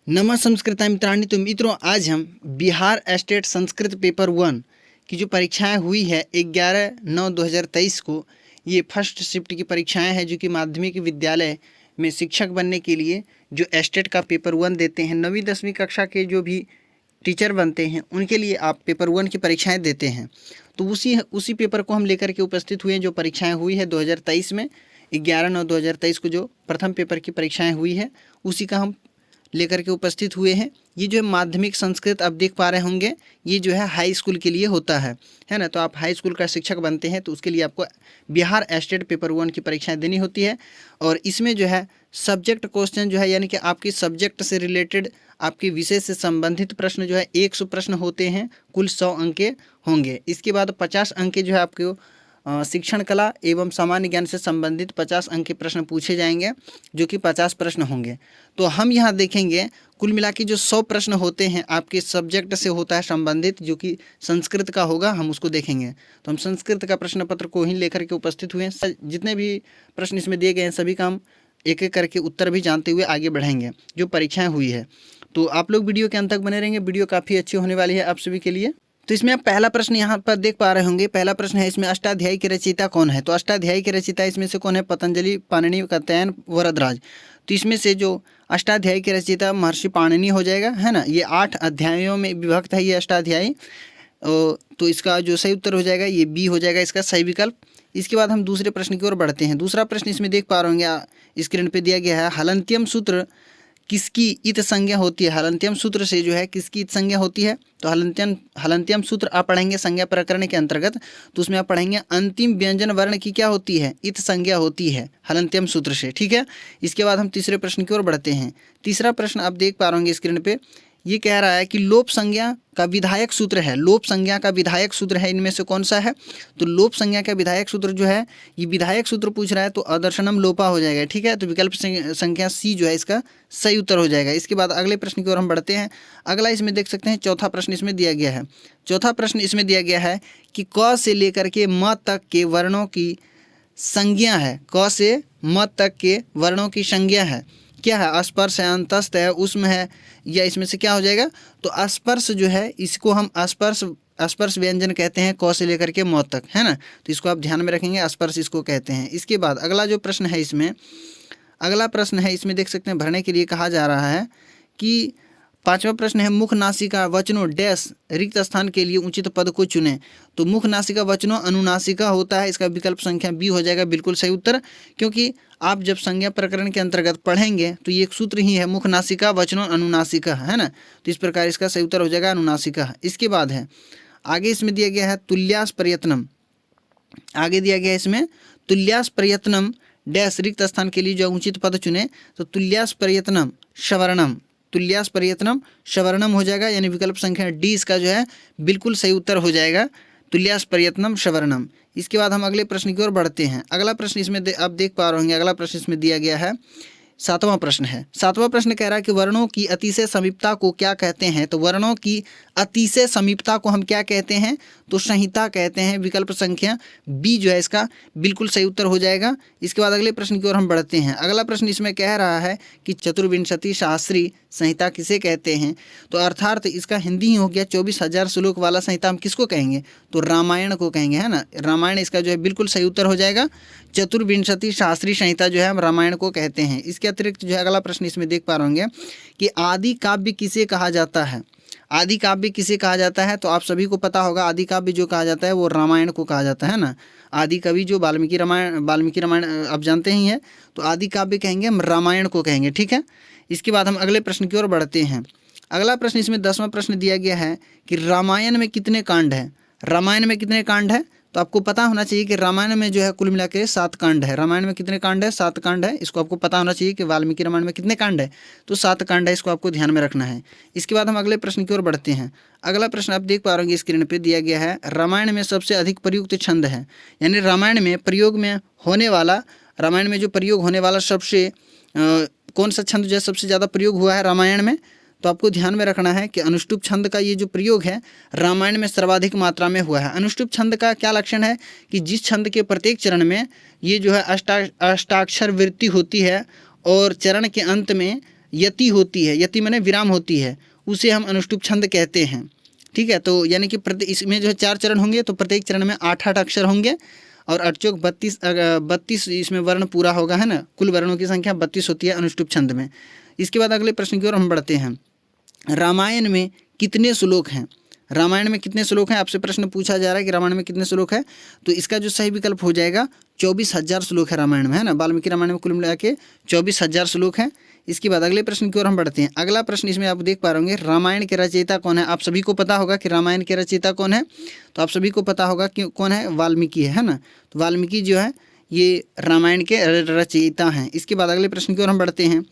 नमः संस्कृता मित्राणि। तो मित्रों, आज हम बिहार स्टेट संस्कृत पेपर 1 की जो परीक्षाएं हुई है 11/9/2023 को, ये फर्स्ट शिफ्ट की परीक्षाएं हैं जो कि माध्यमिक विद्यालय में शिक्षक बनने के लिए जो स्टेट का पेपर 1 देते हैं, 9वीं 10वीं कक्षा के जो भी टीचर बनते हैं उनके लिए आप पेपर 1 की परीक्षाएं देते हैं। तो उसी पेपर को हम लेकर के उपस्थित हुए हैं। जो परीक्षाएं हुई है 2023 में 11/9/2023 को जो प्रथम पेपर की परीक्षाएं हुई है उसी का हम लेकर के उपस्थित हुए हैं। ये जो है माध्यमिक संस्कृत आप देख पा रहे होंगे, ये जो है हाई स्कूल के लिए होता है ना। तो आप हाई स्कूल का शिक्षक बनते हैं तो उसके लिए आपको बिहार स्टेट पेपर 1 की परीक्षाएं देनी होती है। और इसमें जो है सब्जेक्ट क्वेश्चन जो है, यानी कि आपकी सब्जेक्ट से रिलेटेड, आपके विषय से संबंधित प्रश्न जो है 100 प्रश्न होते हैं, कुल 100 अंक के होंगे। इसके बाद 50 अंक के जो है आपको शिक्षण कला एवं सामान्य ज्ञान से संबंधित 50 अंक के प्रश्न पूछे जाएंगे, जो कि 50 प्रश्न होंगे। तो हम यहाँ देखेंगे कुल मिला के जो 100 प्रश्न होते हैं आपके सब्जेक्ट से होता है संबंधित, जो कि संस्कृत का होगा, हम उसको देखेंगे। तो हम संस्कृत का प्रश्न पत्र को ही लेकर के उपस्थित हुए हैं। जितने भी प्रश्न इसमें दिए गए हैं सभी का हम एक एक करके उत्तर भी जानते हुए आगे बढ़ेंगे जो परीक्षाएँ हुई है। तो आप लोग वीडियो के अंत तक बने रहेंगे, वीडियो काफ़ी अच्छी होने वाली है आप सभी के लिए। तो इसमें आप पहला प्रश्न यहाँ पर देख पा रहे होंगे। पहला प्रश्न है इसमें, अष्टाध्यायी के रचयिता कौन है? तो अष्टाध्यायी के रचयिता इसमें से कौन है? पतंजलि, पाणिनि, कात्यायन, वरदराज। तो इसमें से जो अष्टाध्यायी के रचयिता महर्षि पाणिनि हो जाएगा, है ना। ये 8 अध्यायों में विभक्त है ये अष्टाध्यायी। तो इसका जो सही उत्तर हो जाएगा ये बी हो जाएगा इसका सही विकल्प। इसके बाद हम दूसरे प्रश्न की ओर बढ़ते हैं। दूसरा प्रश्न इसमें देख पा रहे होंगे, स्क्रीन पर दिया गया है, हलंत्यम सूत्र किसकी इत संज्ञा होती है? हलंत्यम सूत्र से जो है किसकी इत संज्ञा होती है? तो हलंत्यम सूत्र आप पढ़ेंगे संज्ञा प्रकरण के अंतर्गत, तो उसमें आप पढ़ेंगे अंतिम व्यंजन वर्ण की क्या होती है? इत संज्ञा होती है हलंत्यम सूत्र से, ठीक है। इसके बाद हम तीसरे प्रश्न की ओर बढ़ते हैं। तीसरा प्रश्न आप देख पा रहे होंगे स्क्रीन पे, ये कह रहा है कि लोप संज्ञा का विधायक सूत्र है। लोप संज्ञा का विधायक सूत्र है, इनमें से कौन सा है? तो लोप संज्ञा का विधायक सूत्र जो है, ये विधायक सूत्र पूछ रहा है तो अदर्शनम लोपा हो जाएगा, ठीक है। तो विकल्प संख्या सी जो है इसका सही उत्तर हो जाएगा। इसके बाद अगले प्रश्न की ओर हम बढ़ते हैं। अगला इसमें देख सकते हैं, चौथा प्रश्न इसमें दिया गया है। चौथा प्रश्न इसमें दिया गया है कि क से लेकर के म तक के वर्णों की संज्ञा है। क से म तक के वर्णों की संज्ञा है, क्या है? स्पर्श है, अंतस्थ है, उष्म है, या इसमें से क्या हो जाएगा? तो स्पर्श जो है इसको हम स्पर्श व्यंजन कहते हैं, क से लेकर के म तक, है ना। तो इसको आप ध्यान में रखेंगे, स्पर्श इसको कहते हैं। इसके बाद अगला जो प्रश्न है इसमें, अगला प्रश्न है इसमें देख सकते हैं, भरने के लिए कहा जा रहा है कि पांचवा प्रश्न है, मुख नासिका वचनों डैश रिक्त स्थान के लिए उचित पद को चुने। तो मुख नासिका वचनों अनुनासिका होता है, इसका विकल्प संख्या बी हो जाएगा बिल्कुल सही उत्तर। क्योंकि आप जब संज्ञा प्रकरण के अंतर्गत पढ़ेंगे तो ये एक सूत्र ही है, मुख नासिका वचनों अनुनासिका, है ना। तो इस प्रकार इसका सही उत्तर हो जाएगा अनुनासिका। इसके बाद है आगे इसमें दिया गया है तुल्यास प्रयत्नम। आगे दिया गया है इसमें तुल्यास प्रयत्नम डैश रिक्त स्थान के लिए जो उचित पद चुने। तो तुल्यास प्रयत्नम सवर्णम, तुल्यास प्रयत्नम सवर्णम हो जाएगा, यानी विकल्प संख्या डी इसका जो है बिल्कुल सही उत्तर हो जाएगा, तुल्यास प्रयत्नम सवर्णम। इसके बाद हम अगले प्रश्न की ओर बढ़ते हैं। अगला प्रश्न इसमें आप देख पा रहे होंगे, अगला प्रश्न इसमें दिया गया है, सातवां प्रश्न है। सातवां प्रश्न कह रहा है कि वर्णों की अतिशय समीपता को क्या कहते हैं? तो वर्णों की अतिशय समीपता को हम क्या कहते हैं? तो संहिता कहते हैं। विकल्प संख्या बी जो है इसका बिल्कुल सही उत्तर हो जाएगा। इसके बाद अगले प्रश्न की ओर हम बढ़ते हैं। अगला प्रश्न इसमें कह रहा है कि चतुर्विंशति शास्त्री संहिता किसे कहते हैं? तो अर्थात इसका हिंदी ही हो गया, 24,000 श्लोक वाला संहिता हम किसको कहेंगे? तो रामायण को कहेंगे, है ना। रामायण इसका जो है बिल्कुल सही उत्तर हो जाएगा। चतुर्विंशति शास्त्री संहिता जो है हम रामायण को कहते हैं। इसके अतिरिक्त जो है अगला प्रश्न इसमें देख पा रहे होंगे कि आदि काव्य किसे कहा जाता है? आदि काव्य किसे कहा जाता है? तो आप सभी को पता होगा, आदि काव्य जो कहा जाता है वो रामायण को कहा जाता है ना। आदि कवि जो वाल्मीकि रामायण आप जानते ही हैं, तो आदि काव्य कहेंगे हम रामायण को कहेंगे, ठीक है। इसके बाद हम अगले प्रश्न की ओर बढ़ते हैं। अगला प्रश्न इसमें 10वां प्रश्न दिया गया है कि रामायण में कितने कांड हैं? रामायण में कितने कांड है? तो आपको पता होना चाहिए कि रामायण में जो है कुल मिला के 7 कांड है। रामायण में कितने कांड है? 7 कांड है। इसको आपको पता होना चाहिए कि वाल्मीकि रामायण में कितने कांड है, तो 7 कांड है, इसको आपको ध्यान में रखना है। इसके बाद हम अगले प्रश्न की ओर बढ़ते हैं। अगला प्रश्न आप देख पा रहे होंगे स्क्रीन पे दिया गया है, रामायण में सबसे अधिक प्रयुक्त छंद है, यानी रामायण में प्रयोग में होने वाला, रामायण में जो प्रयोग होने वाला सबसे कौन सा छंद जो है सबसे ज़्यादा प्रयोग हुआ है रामायण में? तो आपको ध्यान में रखना है कि अनुष्टुप छंद का ये जो प्रयोग है रामायण में सर्वाधिक मात्रा में हुआ है। अनुष्टुप छंद का क्या लक्षण है कि जिस छंद के प्रत्येक चरण में ये जो है अष्टाक्षर वृत्ति होती है और चरण के अंत में यति होती है, यति माने विराम होती है, उसे हम अनुष्टुप छंद कहते हैं। ठीक है, तो यानी कि इसमें जो है 4 चरण होंगे, तो प्रत्येक चरण में 8-8 अक्षर होंगे और 8 32 इसमें वर्ण पूरा होगा, है ना। कुल वर्णों की संख्या 32 होती है अनुष्टुप छंद में। इसके बाद अगले प्रश्न की ओर हम बढ़ते हैं। रामायण में कितने श्लोक हैं? रामायण में कितने श्लोक हैं, आपसे प्रश्न पूछा जा रहा है कि रामायण में कितने श्लोक है। तो इसका जो सही विकल्प हो जाएगा 24,000 श्लोक है रामायण में, है ना। वाल्मीकि रामायण में कुल मिला के 24,000 श्लोक हैं। इसके बाद अगले प्रश्न की ओर हम बढ़ते हैं। अगला प्रश्न इसमें आप देख पा रहे होंगे, रामायण के रचयिता कौन है। आप सभी को पता होगा कि रामायण के रचयिता कौन है, तो आप सभी को पता होगा कि कौन है, वाल्मीकि है ना। तो वाल्मीकि जो है ये रामायण के रचयिता हैं। इसके बाद अगले प्रश्न की ओर हम बढ़ते हैं।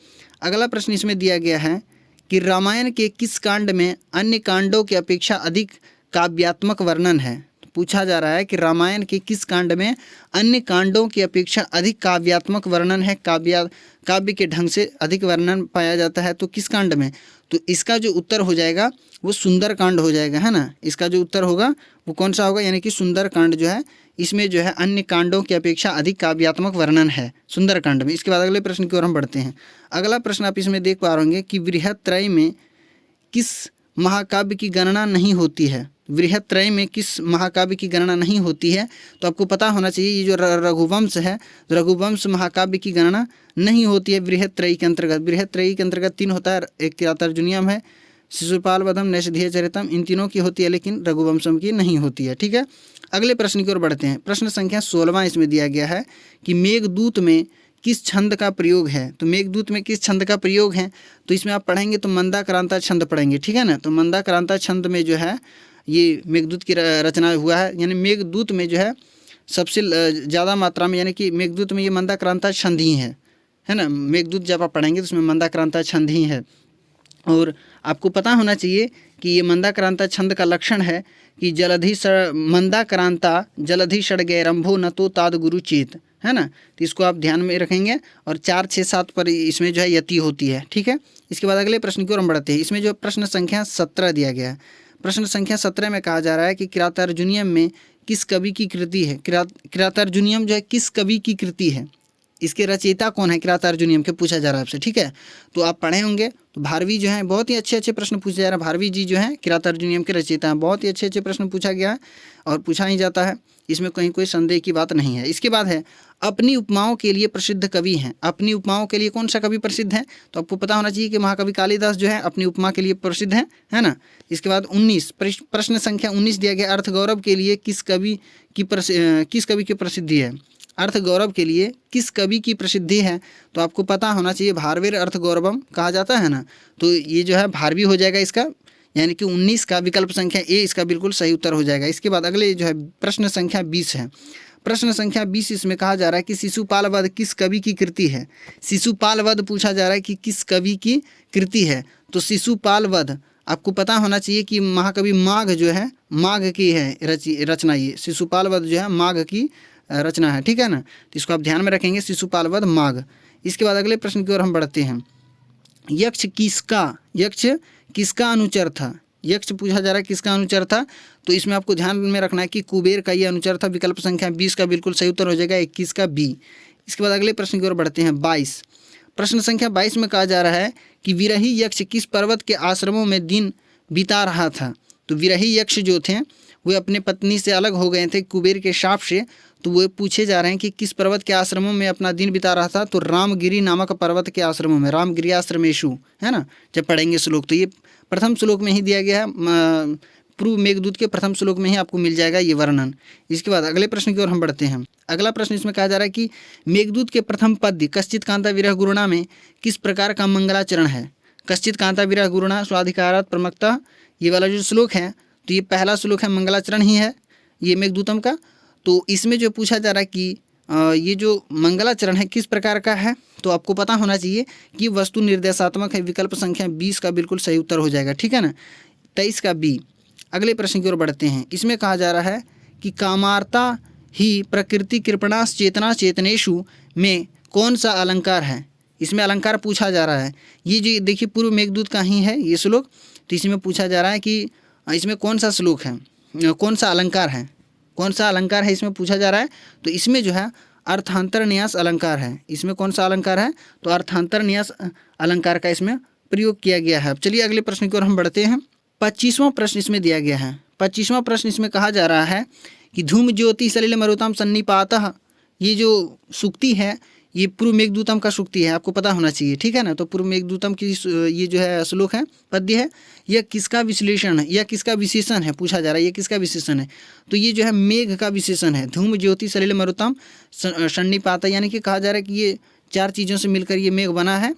अगला प्रश्न इसमें दिया गया है कि रामायण के किस कांड में अन्य कांडों की अपेक्षा अधिक काव्यात्मक वर्णन है। तो पूछा जा रहा है कि रामायण के किस कांड में अन्य कांडों की अपेक्षा अधिक काव्यात्मक वर्णन है, काव्य के ढंग से अधिक वर्णन पाया जाता है, तो किस कांड में। तो इसका जो उत्तर हो जाएगा वो सुंदर कांड हो जाएगा, है ना। इसका जो उत्तर होगा वो कौन सा होगा, यानी कि सुंदर कांड जो है, इसमें जो है अन्य कांडों की अपेक्षा अधिक काव्यात्मक वर्णन है सुंदर कांड में। इसके बाद अगले प्रश्न की ओर हम बढ़ते हैं। अगला प्रश्न आप इसमें देख पा रहे होंगे कि बृहत्त्रयी में किस महाकाव्य की गणना नहीं होती है। बृहत्त्रयी में किस महाकाव्य की गणना नहीं होती है, तो आपको पता होना चाहिए ये जो रघुवंश है, रघुवंश महाकाव्य की गणना नहीं होती है बृहत्त्रयी के अंतर्गत। बृहत्त्रयी के अंतर्गत 3 होता है, एक किरातार्जुनीयम है, शिशुपाल वधम, नैषधीय चरितम, इन तीनों की होती है, लेकिन रघुवंशम की नहीं होती है। ठीक है, अगले प्रश्न की ओर बढ़ते हैं। प्रश्न संख्या 16वां इसमें दिया गया है कि मेघदूत में किस छंद का प्रयोग है। तो मेघदूत में किस छंद का प्रयोग है, तो इसमें आप पढ़ेंगे तो मंदाक्रांता छंद पढ़ेंगे, ठीक है ना। तो मंदाक्रांता छंद में जो है ये मेघदूत की रचना हुआ है, यानी मेघदूत में जो है सबसे ज़्यादा मात्रा में, यानी कि मेघदूत में ये मंदाक्रांता छंद ही है ना। मेघदूत जब आप पढ़ेंगे तो उसमें मंदाक्रांता छंद ही है। और आपको पता होना चाहिए कि ये मंदाक्रांता छंद का लक्षण है कि मंदाक्रांता जलधि षड्गैरंभो न तो ताद गुरु चेत, है ना। तो इसको आप ध्यान में रखेंगे और 4, 6, 7 पर इसमें जो है यति होती है। ठीक है, इसके बाद अगले प्रश्न की ओर हम बढ़ते हैं। इसमें जो प्रश्न संख्या 17 दिया गया है, प्रश्न संख्या 17 में कहा जा रहा है कि किरातार्जुनीयम में किस कवि की कृति है। किरातार्जुनीयम जो है किस कवि की कृति है, इसके रचयिता कौन है किरातार्जुनीयम के, पूछा जा रहा है आपसे। ठीक है, तो आप पढ़े होंगे तो भारवी जो है, बहुत ही अच्छे प्रश्न पूछे जा रहे हैं। भारवी जी जो है किरातार्जुनीयम के रचयिता हैं, बहुत ही अच्छे प्रश्न पूछा गया है और पूछा ही जाता है, इसमें कहीं कोई संदेह की बात नहीं है। इसके बाद है अपनी उपमाओं के लिए प्रसिद्ध कवि हैं। अपनी उपमाओं के लिए कौन सा कवि प्रसिद्ध है, तो आपको पता होना चाहिए कि महाकवि कालिदास जो है अपनी उपमा के लिए प्रसिद्ध है ना। इसके बाद 19 प्रश्न संख्या 19 दिया गया, अर्थ गौरव के लिए किस कवि की प्रसिद्धि है। अर्थ गौरव के लिए किस कवि की प्रसिद्धि है, तो आपको पता होना चाहिए भारवेर अर्थ गौरवम कहा जाता है ना। तो ये जो है भारवी हो जाएगा इसका, यानी कि 19 का विकल्प संख्या ए इसका बिल्कुल सही उत्तर हो जाएगा। इसके बाद अगले जो है प्रश्न संख्या 20 है। प्रश्न संख्या 20 इसमें कहा जा रहा है कि शिशुपाल वध किस कवि की कृति है। शिशुपाल वध पूछा जा रहा है कि किस कवि की कृति है। तो शिशुपाल वध आपको पता होना चाहिए कि महाकवि माघ जो है, माघ की है रचना। ये शिशुपाल वध जो है माघ की रचना है, ठीक है ना। तो इसको आप ध्यान में रखेंगे, शिशुपाल वध माघ। इसके बाद अगले प्रश्न की ओर हम बढ़ते हैं। यक्ष किसका अनुचर था। यक्ष पूछा जा रहा है किसका अनुचर था, तो इसमें आपको ध्यान में रखना है कि कुबेर का ये अनुचर था। विकल्प संख्या 20 का बिल्कुल सही उत्तर हो जाएगा, 21 का बी। इसके बाद अगले प्रश्न की ओर बढ़ते हैं 22। प्रश्न संख्या 22 में कहा जा रहा है कि विरही यक्ष किस पर्वत के आश्रमों में दिन बिता रहा था। तो विरही यक्ष जो थे वे अपने पत्नी से अलग हो गए थे कुबेर के शाप से। तो वो पूछे जा रहे हैं कि किस पर्वत के आश्रमों में अपना दिन बिता रहा था। तो रामगिरी नामक पर्वत के आश्रमों में, रामगिरी आश्रमेशु, है ना। जब पढ़ेंगे श्लोक तो ये प्रथम श्लोक में ही दिया गया है, पूर्व मेघदूत के प्रथम श्लोक में ही आपको मिल जाएगा ये वर्णन। इसके बाद अगले प्रश्न की ओर हम बढ़ते हैं। अगला प्रश्न इसमें कहा जा रहा है कि मेघदूत के प्रथम पद्य कश्चित कांता विरह गुरुणा में किस प्रकार का मंगलाचरण है। कश्चित कांता विरह गुरुणा स्वाधिकारात् प्रमक्ता, ये वाला जो श्लोक है तो ये पहला श्लोक है, मंगलाचरण ही है ये मेघदूतम का। तो इसमें जो पूछा जा रहा है कि ये जो मंगलाचरण है किस प्रकार का है, तो आपको पता होना चाहिए कि वस्तु निर्देशात्मक है। विकल्प संख्या 20 का बिल्कुल सही उत्तर हो जाएगा, ठीक है ना, 23 का बी। अगले प्रश्न की ओर बढ़ते हैं। इसमें कहा जा रहा है कि कामार्ता ही प्रकृति कृपणास चेतना चेतनेशु में कौन सा अलंकार है। इसमें अलंकार पूछा जा रहा है। ये जो देखिए पूर्व मेघदूत का ही है ये श्लोक। तो इसमें पूछा जा रहा है कि इसमें कौन सा श्लोक है, कौन सा अलंकार है, कौन सा अलंकार है इसमें पूछा जा रहा है। तो इसमें जो है अर्थांतरन्यास अलंकार है। इसमें कौन सा अलंकार है? तो अर्थांतरन्यास अलंकार का इसमें प्रयोग किया गया है। अब चलिए अगले प्रश्न की ओर हम बढ़ते हैं। 25वां प्रश्न इसमें दिया गया है। 25वां प्रश्न इसमें कहा जा रहा है कि धूम ज्योति सलिल मरुताम सन्निपातः, ये जो सूक्ति है ये पूर्व मेघदूतम का सूक्ति है, आपको पता होना चाहिए, ठीक है ना। तो पूर्व मेघदूतम की ये जो है श्लोक है, पद्य है, यह किसका विश्लेषण है या किसका विशेषण है, पूछा जा रहा है ये किसका विशेषण है। तो ये जो है मेघ का विशेषण है। धूम ज्योति सलिल मरुतम सन्निपातः, यानी कि कहा जा रहा है कि ये 4 चीज़ों से मिलकर ये मेघ बना है।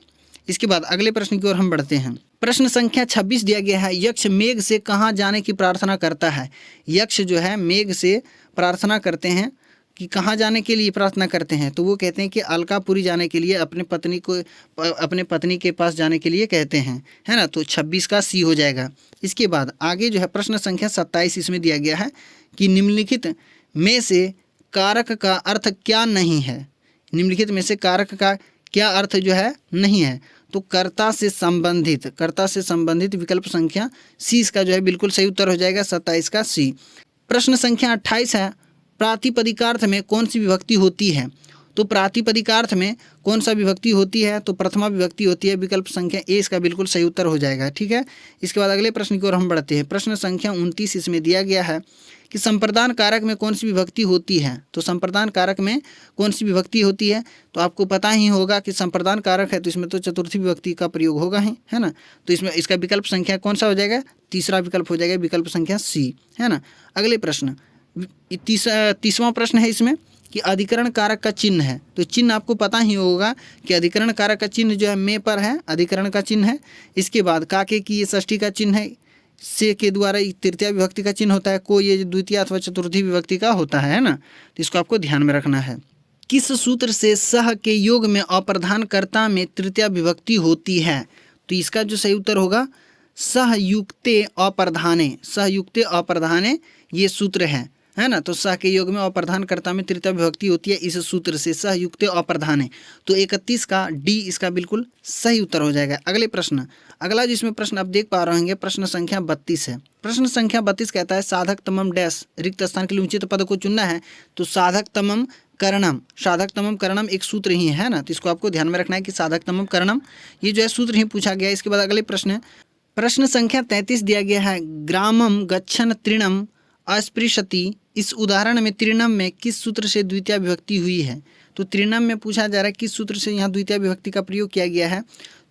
इसके बाद अगले प्रश्न की ओर हम बढ़ते हैं। प्रश्न संख्या 26 दिया गया है, यक्ष मेघ से कहाँ जाने की प्रार्थना करता है। यक्ष जो है मेघ से प्रार्थना करते हैं कि कहाँ जाने के लिए प्रार्थना करते हैं। तो वो कहते हैं कि अलकापुरी जाने के लिए, अपने पत्नी के पास जाने के लिए कहते हैं, है ना। तो 26 का सी हो जाएगा। इसके बाद आगे जो है प्रश्न संख्या 27 इसमें दिया गया है कि निम्नलिखित में से कारक का अर्थ क्या नहीं है। निम्नलिखित में से कारक का क्या अर्थ जो है नहीं है। तो कर्ता से संबंधित विकल्प संख्या सी इसका जो है बिल्कुल सही उत्तर हो जाएगा, 27 का सी। प्रश्न संख्या 28 है, प्रातिपदिकार्थ में कौन सी विभक्ति होती है। तो प्रातिपदिकार्थ में कौन सा विभक्ति होती है, तो प्रथमा विभक्ति होती है, विकल्प संख्या ए इसका बिल्कुल सही उत्तर हो जाएगा, ठीक है। इसके बाद अगले प्रश्न की ओर हम बढ़ते हैं। प्रश्न संख्या 29 इसमें दिया गया है कि संप्रदान कारक में कौन सी विभक्ति होती है। तो संप्रदान कारक में कौन सी विभक्ति होती है, तो आपको पता ही होगा कि संप्रदान कारक है तो इसमें तो चतुर्थी विभक्ति का प्रयोग होगा ही, है ना। तो इसमें इसका विकल्प संख्या कौन सा हो जाएगा, तीसरा विकल्प हो जाएगा, विकल्प संख्या सी, है ना। अगले प्रश्न 30वां प्रश्न है इसमें कि अधिकरण कारक का चिन्ह है। तो चिन्ह आपको पता ही होगा कि अधिकरण कारक का चिन्ह जो है में पर है, अधिकरण का चिन्ह है। इसके बाद काके की ये षष्ठी का चिन्ह है, से के द्वारा तृतीय विभक्ति का चिन्ह होता है, को ये द्वितीय अथवा चतुर्थी विभक्ति का होता है ना। तो इसको आपको ध्यान में रखना है। किस सूत्र से सह के योग में अप्रधानकर्ता में तृतीय विभक्ति होती है। तो इसका जो सही उत्तर होगा सहयुक्ते अप्रधाने ये सूत्र है ना। तो सह के योग में अप्रधानकर्ता में तृतीय विभक्ति होती है इस सूत्र से, सहयुक्ते अप्रधाने। तो 31 का डी इसका बिल्कुल सही उत्तर हो जाएगा। अगले प्रश्न, अगला जिसमें प्रश्न आप देख पा रहे होंगे, प्रश्न संख्या 32 है। प्रश्न संख्या 32 कहता है साधक तमम डैश, रिक्त स्थान के लिए उचित पद को चुनना है। तो साधक तमम करणम एक सूत्र ही है ना। तो इसको आपको ध्यान में रखना है कि साधक तमम करणम ये जो है सूत्र ही पूछा गया है। इसके बाद अगले प्रश्न संख्या 33 दिया गया है, ग्रामम गच्छन तृणम अस्पृशति। इस उदाहरण में तृणम में किस सूत्र से द्वितीय विभक्ति हुई है। तो तृणम में पूछा जा रहा है किस सूत्र से यहाँ द्वितीय विभक्ति का प्रयोग किया गया है।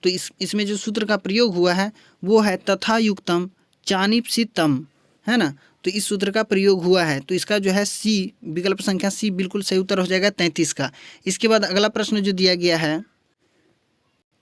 तो इसमें जो सूत्र का प्रयोग हुआ है वो है तथा युक्तम चानिपसितम, है ना। तो इस सूत्र का प्रयोग हुआ है। तो इसका जो है सी, विकल्प संख्या सी बिल्कुल सही उत्तर हो जाएगा 33 का। इसके बाद अगला प्रश्न जो दिया गया है,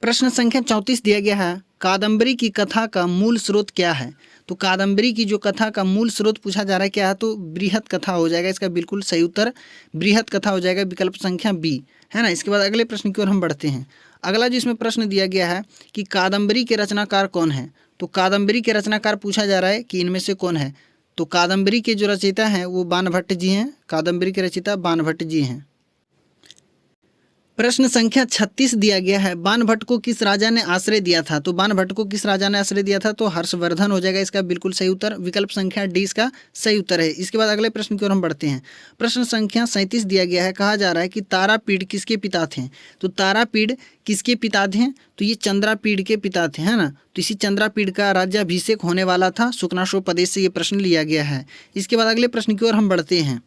प्रश्न संख्या 34 दिया गया है, कादम्बरी की कथा का मूल स्रोत क्या है। तो कादम्बरी की जो कथा का मूल स्रोत पूछा जा रहा है क्या है, तो बृहत कथा हो जाएगा। इसका बिल्कुल सही उत्तर बृहत कथा हो जाएगा, विकल्प संख्या बी, है ना। इसके बाद अगले प्रश्न की ओर हम बढ़ते हैं। अगला जिसमें प्रश्न दिया गया है कि कादम्बरी के रचनाकार कौन है। तो कादम्बरी के रचनाकार पूछा जा रहा है कि इनमें से कौन है। तो कादम्बरी के जो रचयिता हैं वो बाणभट्ट जी हैं, कादम्बरी के रचयिता बाणभट्ट जी हैं। प्रश्न संख्या 36 दिया गया है, बाणभट्ट को किस राजा ने आश्रय दिया था। तो बाणभट्ट को किस राजा ने आश्रय दिया था, तो हर्षवर्धन हो जाएगा इसका बिल्कुल सही उत्तर, विकल्प संख्या डी इसका सही उत्तर है। इसके बाद अगले प्रश्न की ओर हम बढ़ते हैं। प्रश्न संख्या 37 दिया गया है, कहा जा रहा है कि तारापीड़ किसके पिता थे। तो तारापीड़ किसके पिता थे, तो ये चंद्रापीड़ के पिता थे, है ना। तो इसी चंद्रापीड़ का राज्याभिषेक होने वाला था, शुक्नाशोपदेश से ये प्रश्न लिया गया है। इसके बाद अगले प्रश्न की ओर हम बढ़ते हैं।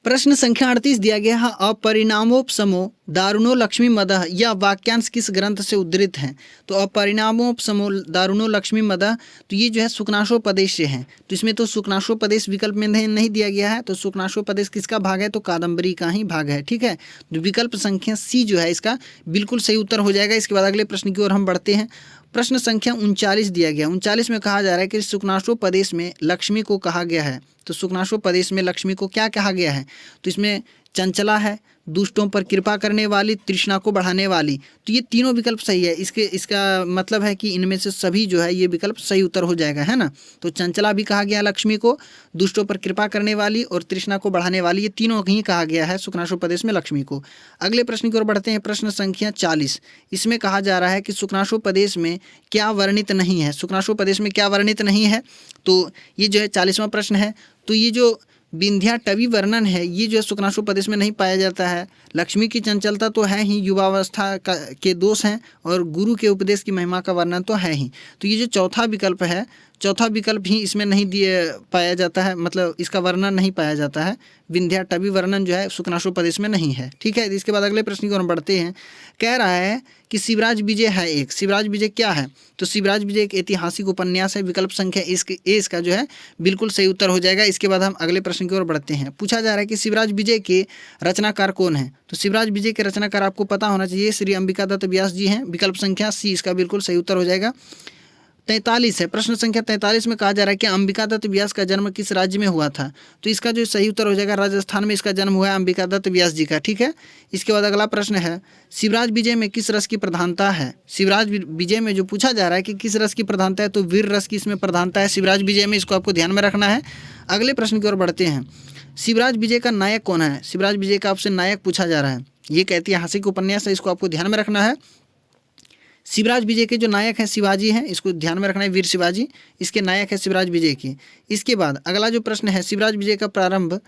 प्रश्न संख्या 38 दिया गया है, अपरिणामोपशमो दारुणो लक्ष्मी मदः, यह वाक्यांश किस ग्रंथ से उद्धृत है। तो अपरिणामोपशमो दारुणो लक्ष्मी मदः, तो ये जो है शुक्नाशोपदेश से है। तो इसमें तो शुक्नाशोपदेश विकल्प में नहीं दिया गया है। तो शुक्नाशोपदेश किसका भाग है, तो कादम्बरी का ही भाग है, ठीक है। तो विकल्प संख्या सी जो है इसका बिल्कुल सही उत्तर हो जाएगा। इसके बाद अगले प्रश्न की ओर हम बढ़ते हैं। प्रश्न संख्या 39 दिया गया, 39 में कहा जा रहा है कि शुक्नाशोपदेश में लक्ष्मी को कहा गया है। तो शुक्नाशोपदेश में लक्ष्मी को क्या कहा गया है, तो इसमें चंचला है, दुष्टों पर कृपा करने वाली, तृष्णा को बढ़ाने वाली। तो ये तीनों विकल्प सही है। इसका मतलब है कि इनमें से सभी जो है ये विकल्प सही उत्तर हो जाएगा, है ना। तो चंचला भी कहा गया लक्ष्मी को, दुष्टों पर कृपा करने वाली और तृष्णा को बढ़ाने वाली, ये तीनों ही कहा गया है शुक्नाशोपदेश में लक्ष्मी को। अगले प्रश्न की ओर बढ़ते हैं। प्रश्न संख्या 40, इसमें कहा जा रहा है कि शुक्नाशोपदेश में क्या वर्णित नहीं है। शुक्नाशोपदेश में क्या वर्णित नहीं है, तो ये जो है 40वां प्रश्न है। तो ये जो विंध्याटवी वर्णन है ये जो है शुक्राशु प्रदेश में नहीं पाया जाता है। लक्ष्मी की चंचलता तो है ही, युवावस्था के दोष हैं, और गुरु के उपदेश की महिमा का वर्णन तो है ही। तो ये जो चौथा विकल्प है, चौथा विकल्प ही इसमें नहीं दिए पाया जाता है, मतलब इसका वर्णन नहीं पाया जाता है। विंध्याटवी वर्णन जो है शुक्राशु प्रदेश में नहीं है। ठीक है, इसके बाद अगले प्रश्न की ओर बढ़ते हैं। कह रहा है कि शिवराज विजय है एक। शिवराज विजय क्या है? तो शिवराज विजय एक ऐतिहासिक उपन्यास है। विकल्प संख्या इसका जो है बिल्कुल सही उत्तर हो जाएगा। इसके बाद हम अगले प्रश्न की ओर बढ़ते हैं। पूछा जा रहा है कि शिवराज विजय के रचनाकार कौन है? तो शिवराज विजय के रचनाकार आपको पता होना चाहिए, श्री अंबिका दत्त व्यास जी हैं। विकल्प संख्या सी इसका बिल्कुल सही उत्तर हो जाएगा। 43 है, प्रश्न संख्या 43 में कहा जा रहा है कि अंबिका दत्त व्यास का जन्म किस राज्य में हुआ था? तो इसका जो सही उत्तर हो जाएगा, राजस्थान में इसका जन्म हुआ है अंबिका दत्त व्यास जी का। ठीक है, इसके बाद अगला प्रश्न है, शिवराज विजय में किस रस की प्रधानता है? शिवराज विजय में जो पूछा जा रहा है कि किस रस की प्रधानता है, तो वीर रस की इसमें प्रधानता है शिवराज विजय में। इसको आपको ध्यान में रखना है। अगले प्रश्न की ओर बढ़ते हैं। शिवराज विजय का नायक कौन है? शिवराज विजय का आपसे नायक पूछा जा रहा है। ये एक ऐतिहासिक उपन्यास है, इसको आपको ध्यान में रखना है। शिवराज विजय के जो नायक हैं शिवाजी हैं, इसको ध्यान में रखना है, वीर शिवाजी इसके नायक है शिवराज विजय के। इसके बाद अगला जो प्रश्न है, शिवराज विजय का प्रारंभ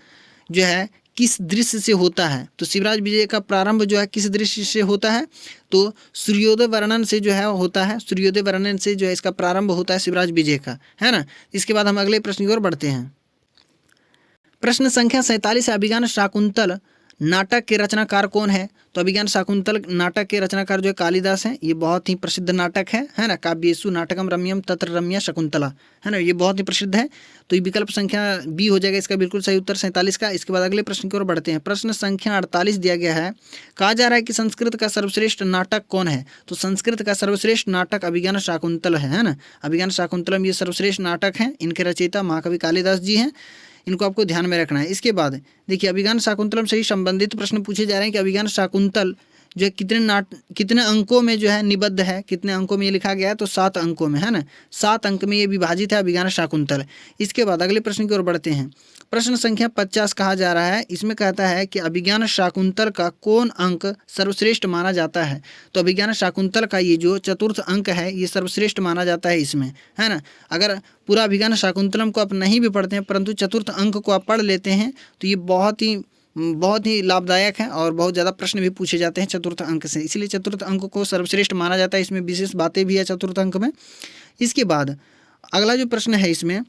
जो है किस दृश्य से होता है? तो शिवराज विजय का प्रारंभ जो है किस दृश्य से होता है? तो सूर्योदय वर्णन से जो है होता है। सूर्योदय वर्णन से जो है इसका प्रारंभ होता है शिवराज विजय का, है ना। इसके बाद हम अगले प्रश्न की ओर बढ़ते हैं। प्रश्न संख्या 47 है, अभिज्ञान शाकुंतल नाटक के रचनाकार कौन है? तो अभिज्ञान शाकुंतल नाटक के रचनाकार जो है कालिदास हैं। ये बहुत ही प्रसिद्ध नाटक है ना। काव्येषु नाटकम रम्यम तत्र रम्या शकुंतला, है ना, ये बहुत ही प्रसिद्ध है। तो ये विकल्प संख्या बी हो जाएगा इसका बिल्कुल सही उत्तर 47 का। इसके बाद अगले प्रश्न की ओर बढ़ते हैं। प्रश्न संख्या 48 दिया गया है, कहा जा रहा है कि संस्कृत का सर्वश्रेष्ठ नाटक कौन है? तो संस्कृत का सर्वश्रेष्ठ नाटक अभिज्ञान शाकुंतल है ना। अभिज्ञान शाकुंतलम ये सर्वश्रेष्ठ नाटक है। इनके रचयिता महाकवि कालिदास जी हैं। इनको आपको ध्यान में रखना है। इसके बाद देखिए, अभिज्ञान शाकुंतलम से ही संबंधित प्रश्न पूछे जा रहे हैं कि अभिज्ञान शाकुंतल जो है कितने अंकों में जो है निबद्ध है, कितने अंकों में ये लिखा गया है? तो 7 अंकों में, है ना। 7 अंक में ये विभाजित है अभिज्ञान शाकुंतल। इसके बाद अगले प्रश्न की ओर बढ़ते हैं। प्रश्न संख्या 50 कहा जा रहा है, इसमें कहता है कि अभिज्ञान शाकुंतल का कौन अंक सर्वश्रेष्ठ माना जाता है? तो अभिज्ञान शाकुंतल का ये जो चतुर्थ अंक है ये सर्वश्रेष्ठ माना जाता है इसमें, है ना। अगर पूरा अभिज्ञान शाकुंतलम को आप नहीं भी पढ़ते हैं परंतु चतुर्थ अंक को आप पढ़ लेते हैं तो ये बहुत ही लाभदायक है और बहुत ज़्यादा प्रश्न भी पूछे जाते हैं चतुर्थ अंक से, इसलिए चतुर्थ अंक को सर्वश्रेष्ठ माना जाता है। इसमें विशेष बातें भी है चतुर्थ अंक में। इसके बाद अगला जो प्रश्न है इसमें,